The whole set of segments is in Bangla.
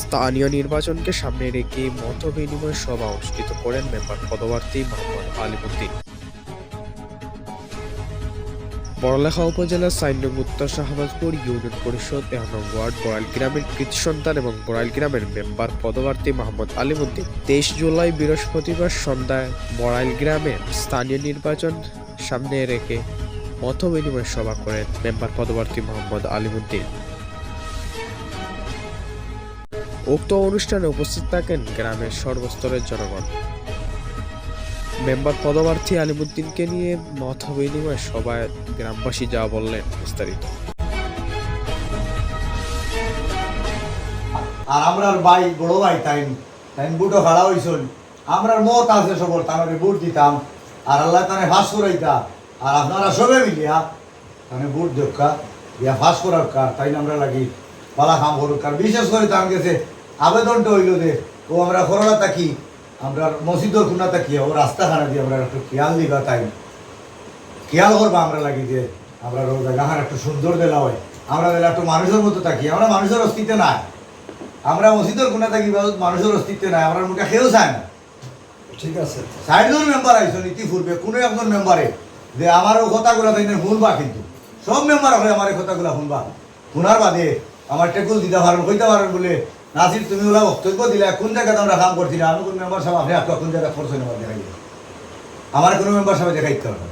স্থানীয় নির্বাচনকে সামনে রেখে মতবিনিময় সভা অনুষ্ঠিত করেন মেম্বার পদপ্রার্থী মোহাম্মদ আলিমুদ্দিন। বড়লেখা উপজেলার ৪ নং উত্তর শাহবাজপুর ইউনিয়ন পরিষদ ১ নং ওয়ার্ড বড়াইল গ্রামের কৃতি সন্তান এবং বড়াইল গ্রামের মেম্বার পদপ্রার্থী মোহাম্মদ আলিমুদ্দিন ২৩ জুলাই বৃহস্পতিবার সন্ধ্যায় বড়াইল গ্রামের স্থানীয় নির্বাচন সামনে রেখে মতবিনিময় সভা করেন মেম্বার পদপ্রার্থী মোহাম্মদ আলিমুদ্দিন। উক্ত অনুষ্ঠানে উপস্থিত থাকেন গ্রামের সর্বস্তরের জনগণ। মেম্বার পদপ্রার্থী আলিমুদ্দিনকে নিয়ে মতবিনিময় সভায় গ্রামবাসী যা বললেন বিস্তারিত। আর আমরার ভাই বড় ভাই টাইম বুটো খাড়া হইছল আমরার মত আছে সবর তানরে বুট দিতাম আর আল্লাহ তানে ফাঁস করাইতা আর আপনারা সবে মিলিয়া তানে বুট দেখা ইয়া ফাঁস করার কার তাই আমরা লাগি পালা কাম করুক কার বিশেষ করে তার গেছে আবেদনটা হইল যে ও আমরা করোনা থাকি আমরা মসজিদর খুনা থাকি ও রাস্তাখানা দিয়ে আমরা একটু খেয়াল দিবা তাই খেয়াল করবা আমরা লাগি যে আমরা জায়গাখান একটু সুন্দর দেলা হয় আমরা একটু মানুষের মতো থাকি আমরা মানুষের অস্তিত্ব নাই আমরা মসজিদের কোনা থাকি মানুষের অস্তিত্ব নাই আমরা মুখে খেয়েও চায় না। ঠিক আছে ৬০ জন মেম্বার আইসন ইতিপূর্বে কোনো একজন মেম্বারে যে আমারও কথাগুলো তাই শুনবা কিন্তু সব মেম্বার হয়ে আমার কথাগুলো শুনবা শোনার বাদে আমার টেকুল দিতে পারেন কইতে পারেন বলে নাসির তুমি ওলা বক্তব্য দিলে কোন জায়গাতে আমরা কাম করছি না আমি কোন মেম্বার সাহেব আপনি একটা কোন জায়গায় খরচ নেওয়া দেখাই আমার কোনো মেম্বার সাহেব দেখাইতে হবে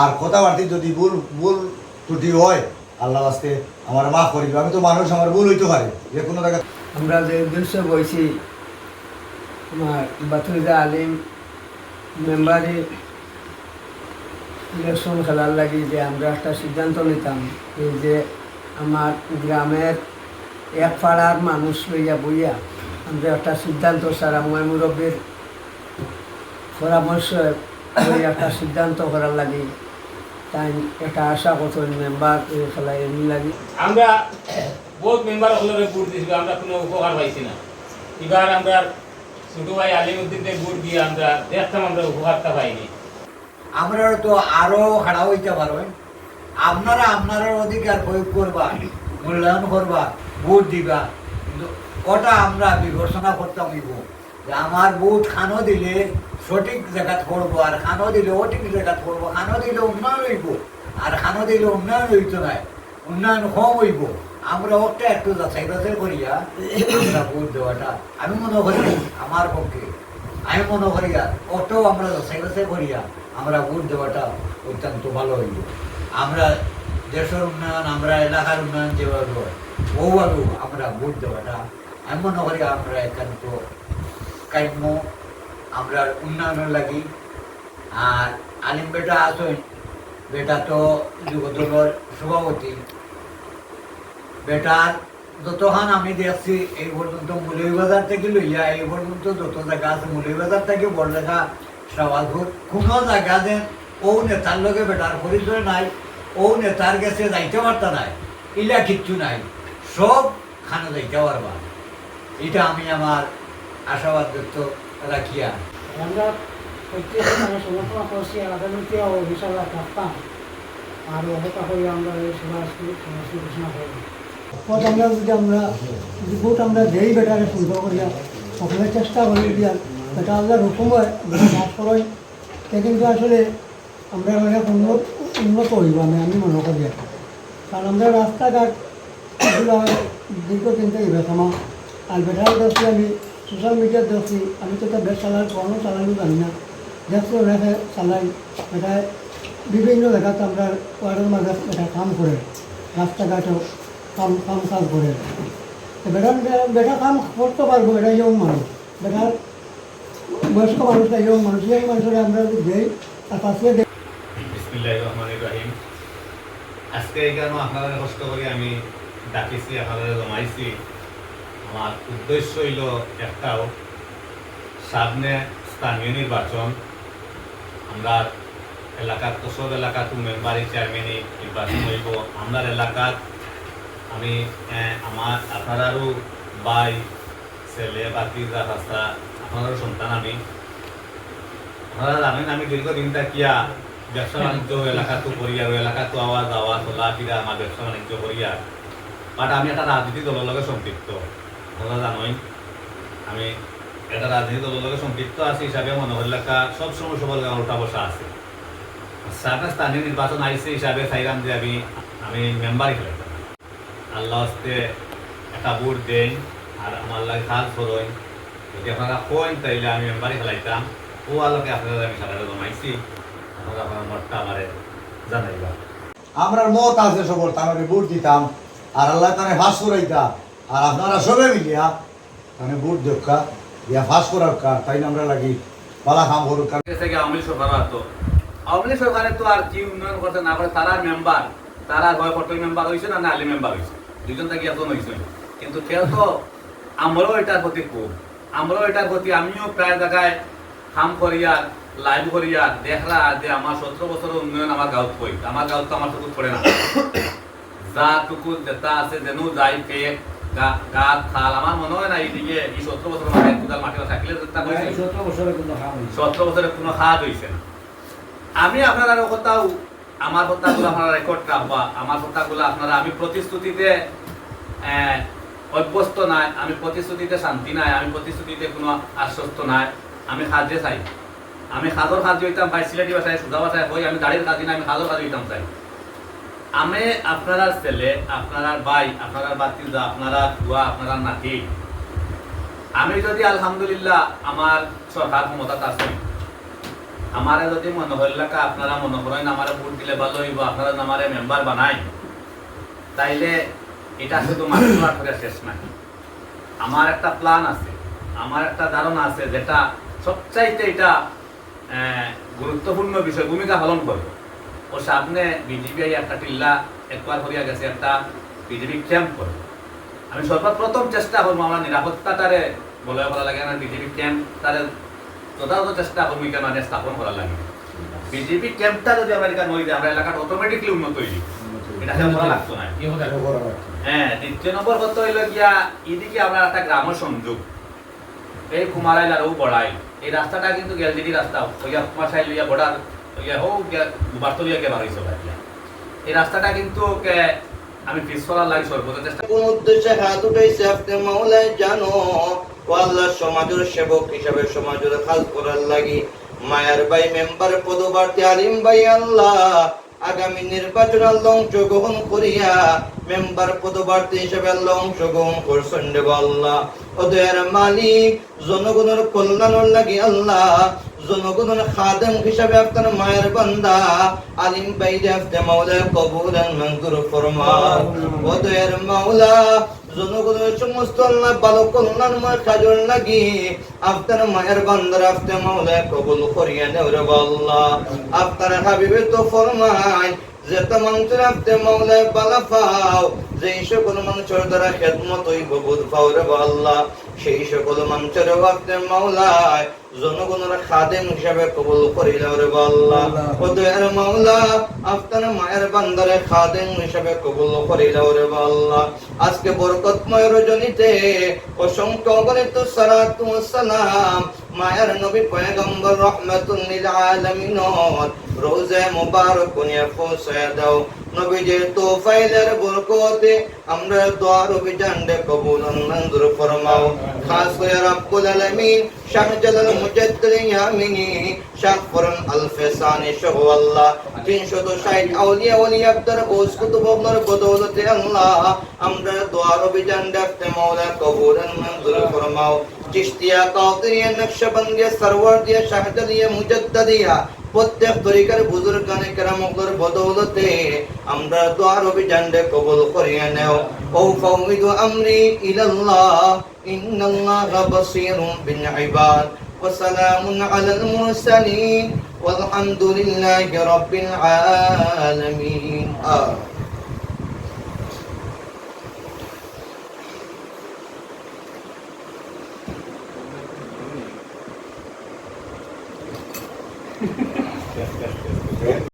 আর কথাবার্তি যদি ভুল ভুল ত্রুটি হয় আল্লাহ আসতে আমার মাফ করি আমি তো মানুষ আমার ভুল হইতে পারে যে কোনো জায়গায় আমরা যে উদ্দেশ্য বলছি আমার বাতুরিদা আলিম মেম্বারে ইলেকশন খেলার লাগি যে আমরা একটা সিদ্ধান্ত নিতাম এই যে আমার গ্রামের এক পাড়ার মানুষ লইয়া বইয়া আমরা একটা সিদ্ধান্ত সারা মই মুরব্বীর পরামর্শ লইয়া একটা সিদ্ধান্ত করার লাগি তাই একটা আশা করতো মেম্বার খেলায় এমনি লাগি আমরা বহুত মেম্বার হলরে ভোট দিয়েছিল আমরা কোনো উপকার পাইছি না এবার আমরা ছোট ভাই আলিমুদ্দিনকে ভোট দিয়ে আমরা দেখতাম আমরা উপকারটা পাইনি। আমরা তো আরো খাড়া হইতে পারবেন আপনারা আপনার অধিকার প্রয়োগ করবা মূল্যায়ন করবা ভোট দিবা কিন্তু ওটা আমরা বিবেচনা করতে হইব যে আমার ভোট খানো দিলে সঠিক জায়গাত করবো আর খানো দিলে অঠিক জায়গাত করবো খানো দিলে উন্নয়ন হইব আর খানো দিলে উন্নয়ন হইত নাই উন্নয়ন কম হইব আমরা ওটা একটু যাচাই বাছাই করিয়া আমরা ভোট দেওয়াটা আমি মনে করি আমার পক্ষে আমি মনে করি আর ওটাও আমরা যাচাই বাছাই করিয়া আমরা ভোট দেওয়াটা অত্যন্ত ভালো হইব। আমরা দেশের উন্নয়ন আমরা এলাকার উন্নয়ন যেভাবে হয় ওভাবেও আমরা ভোট দেওয়াটা আমি মনে করি আমরা একান্ত কাম্য আমরা উন্নয়নের লাগি। আর আলিম বেটা আসেন বেটা তো যুবদলের সভাপতি বেটার যতখান আমি দেখছি এই পর্যন্ত মৌলভীবাজার থেকে লইয়া এই পর্যন্ত যত জায়গা আছে মৌলভীবাজার থেকে বড়লেখা শাহবাজপুর কোনো জায়গা যে ও নেতার লগে বেটার পরিচয় নাই ও নেতার গেছে যাইতে পারতা নাই ইলা কিচ্ছু নাই সব খানা যাইতে পারবা এটা আমি আমার আশাবাদ ব্যক্ত রাখিয়া আমরা প্রত্যেক সমর্থন করছি আগামীতে হিসাবে থাকতাম আর অবতা হয়ে আমরা এই সমাজকে ঘোষণা করব পথ আমরা যদি আমরা ভোট আমরা যেই বেটারে সুন্দর করিয়া সকলে চেষ্টা করি দিয়া বেটা আল্লাহর হুকুম হয় কাজ করেন সে কিন্তু আসলে আমরা অনেক উন্নত হইব আমি মনে করি কারণ আমরা রাস্তাঘাট এগুলো দীর্ঘ দিন থেকে বেতমা আর বেটার দেখছি আমি সোশ্যাল মিডিয়ার দেখছি আমি তো এটা বেশ চালাই কোনো চালানো জানি না দেখছি রেখে চালাই এটা বিভিন্ন জায়গাতে আমরা ওয়ার্ডের মাঝে এটা কাম করে রাস্তাঘাটেও কাম কাজ করে বেটা কাম করতে পারবো এটা ইয়ং মানুষ বেটার বয়স্ক মানুষটা ইয়ং মানুষের আমরা দেই আর পাশে বিসমিল্লাহির রহমানির রহিম। আজকে এখানে আপনাদের কষ্ট করে আমি ডাকিছি আপনাদের জমাইছি আমার উদ্দেশ্য হইল একটাও সামনে স্থানীয় নির্বাচন আমরা এলাকার তো সব এলাকাত মেম্বারি চেয়ারম্যানই নির্বাচন হইব আমার এলাকাত আমি আমার আপনারারও ভাই ছেলে বাকি যা রাস্তা আপনারও সন্তান আমি আপনারা জানেন আমি দীর্ঘদিন থাকিয়া ব্যবসা বাণিজ্য এলাকাতো করিয়া এলাকাতো আওয়া যাওয়া চলা ফিরা আমার ব্যবসা বাণিজ্য করিয়া বাট আমি একটা রাজনীতি দলের লগে সম্পৃক্ত আপনারা জানোই আমি একটা রাজনীতি দলের লগে সম্পৃক্ত আছি হিসাবে মনে হল সবসময় সবার আমার উঠা বসা আছে সামনে স্থানীয় নির্বাচন আইসে হিসাবে চাইলাম যে আমি মেম্বারই খেলাইতাম আল্লাহ হস্তে একটা ভোট দেন আর আমার লাগে কাজ করইন যদি আপনারা কইন তাইলে আমি মেম্বারই খেলাইতাম ও আলোকে আপনারা আমি সারা জমাইছি আপনারা আপনার মতটা আমারে জানাইবা আমরার মত আছে সবর তাহলে ভোট দিতাম আর আল্লাহ তানে ফাঁস করাইতা আর আপনারা সবে মিলিয়া তাহলে ভোট দেখা ইয়া ফাঁস করার কার তাই আমরা লাগি পালা কাম করুক কার আওয়ামী লীগ সরকার তো আওয়ামী লীগ সরকারে তো আর কি উন্নয়ন করতে না করে তারা মেম্বার তারা হয় পটল মেম্বার হয়েছে না আলী মেম্বার হয়েছে দুজন থেকে একজন হয়েছে কিন্তু কেউ তো আমরাও এটার প্রতি খুব আমরাও এটার প্রতি আমিও প্রায় জায়গায় কাম করিয়া লাইভ করিয়া দেখলা যে আমার 17 বছরের উন্নয়ন আমার গাঁত কই আমার গাঁত তো আমার টুকু ছড়ে না যা টুকু যেটা আছে যেন যাই পেয়ে গাছ খাল আমার মনে হয় না এইদিকে এই 17 বছর মাঠে কোদাল মাঠে থাকলে 17 বছরের কোনো কাম হইছে 17 বছরের কোনো হাত হয়েছে না আমি আপনারা কথাও আমার কথাগুলো আপনারা রেকর্ড রাখবা আমার কথাগুলো আপনারা আমি প্রতিশ্রুতিতে অভ্যস্ত নাই আমি প্রতিশ্রুতিতে শান্তি নাই আমি প্রতিশ্রুতিতে কোনো আশ্বস্ত নাই আমি কাজে চাই আমি খাদর কাজ হইতাম ভাই সিলেটি ভাষায় সুধা ভাষায় হই আমি দাড়ির কাজ না আমি খাদর কাজ হইতাম চাই আমি আপনারা ছেলে আপনারা ভাই আপনারা বাতিজা আপনারা দুয়া আপনারা নাতি আমি যদি আলহামদুলিল্লাহ আমার সরকার ক্ষমতা আছে আমারে যদি মনে হইল আপনারা মনে করেন আমারে ভোট দিলে ভালো হইব আপনারা আমারে মেম্বার বানাই তাইলে এটা শুধু মানুষ করে শেষ নাই আমার একটা প্ল্যান আছে আমার একটা ধারণা আছে যেটা সবচাইতে এটা গুরুত্বপূর্ণ বিষয় ভূমিকা পালন করবে ও সামনে বিজেপি একটা টিল্লা একবার করিয়া গেছে একটা বিজেপি ক্যাম্প করবে আমি সর্বপ্রথম চেষ্টা করবো আমার নিরাপত্তাটারে বলে করা লাগে না বিজেপি ক্যাম্প তারে যথাযথ চেষ্টা করবো এখানে স্থাপন করা লাগে বিজেপি ক্যাম্পটা যদি আমেরিকা নই দেয় আমরা এলাকাটা অটোমেটিকলি উন্নত হইলি এটা করা লাগতো না হ্যাঁ দ্বিতীয় নম্বর কথা হইল গিয়া এদিকে আমরা একটা গ্রাম সংযোগ এই কুমারাইল আর ও বড়াই এই রাস্তাটা কিন্তু গ্যালজিডি রাস্তা ওইয়া কুমারসাইল লইয়া বর্ডার ওইয়া হোক বার্তলিয়া কে বাড়াইছে এই রাস্তাটা কিন্তু আমি পিস করার লাগে সর্বোচ্চ চেষ্টা কোন উদ্দেশ্যে হাত উঠাইছে আপনি মাওলায় জানো ও আল্লাহ সমাজের সেবক হিসাবে সমাজের কাজ করার লাগি মায়ার ভাই মেম্বার পদপ্রার্থী আলিম ভাই আল্লাহ আগামী নির্বাচন আল্লাহ অংশগ্রহণ করিয়া মেম্বার পদপ্রার্থী হিসেবে আল্লাহ অংশগ্রহণ করছেন রে আল্লাহ ও দয়ার মালিক জনগণের কল্যাণের লাগি আল্লাহ জনগণের খাদেম হিসাবে আপনার মায়ের বান্দা আলিম ভাইরে আপনি মাওলা কবুলান মঞ্জুর ফরমাও ও দয়ার মাওলা জনগণের সমস্ত আল্লাহ ভালো কল্যাণময় কাজের লাগি আপনার মায়ের বান্দার আপনি মাওলা কবুল করিয়া নেও রে আল্লাহ আপনার হাবিবে তো ফরমায় যে মানুষের আপনি মাওলায় বালা পাও যে সকল মানুষের দ্বারা খেদমত হইব বোধ পাও রে আল্লাহ সেই সকল মানুষের আপনি মাওলায় জনগণের খাদেম হিসাবে কবুল করিলাও রে আল্লাহ ও দয়ার মাওলা আপনার মায়ের বান্দারে খাদেম হিসাবে কবুল করিলাও রে আল্লাহ আজকে বরকতময় রজনীতে অসংখ্য অগণিত সালাতু ওয়াস সালাম মায়ের নবী পয়গম্বর রাহমাতুল লিল আলামিন রোজা মুবারক নিয়ে পৌঁছায় দাও নবীজির তোফাইলের বরকতে আমরা দোয়ার অভিযানকে কবুল মঞ্জুর ফরমাও খাস করে রব্বুল আলামিন শাহ জালাল মুজাদ্দিদ ইয়ামিনী শাহ ফরম আল ফেসানি সহ আল্লাহ 360 আউলিয়া ওলিয়া আব্দার গোস কুতুবর বদৌলতে আল্লাহ আমরা দোয়ার অভিযান দেখতে মাওলা কবুল মঞ্জুর ফরমাও চিশতিয়া কাদরিয়া নকশবন্দিয়া সরওয়ারদিয়া শাহজালিয়া মুজাদ্দিদিয়া প্রত্যেক তরিকার বুজুর্গানে কেরামগুলোর বদৌলতে আমরা দোয়ার অভিযানকে কবুল করিয়া নেও ও ফাউমিদু আমরি ইলাল্লাহ ইন্নাল্লাহা বাসীরুম বিল ইবাদ ওয়া সালামুন আলাল মুরসালিন ওয়ালহামদুলিল্লাহি রাব্বিল আলামিন।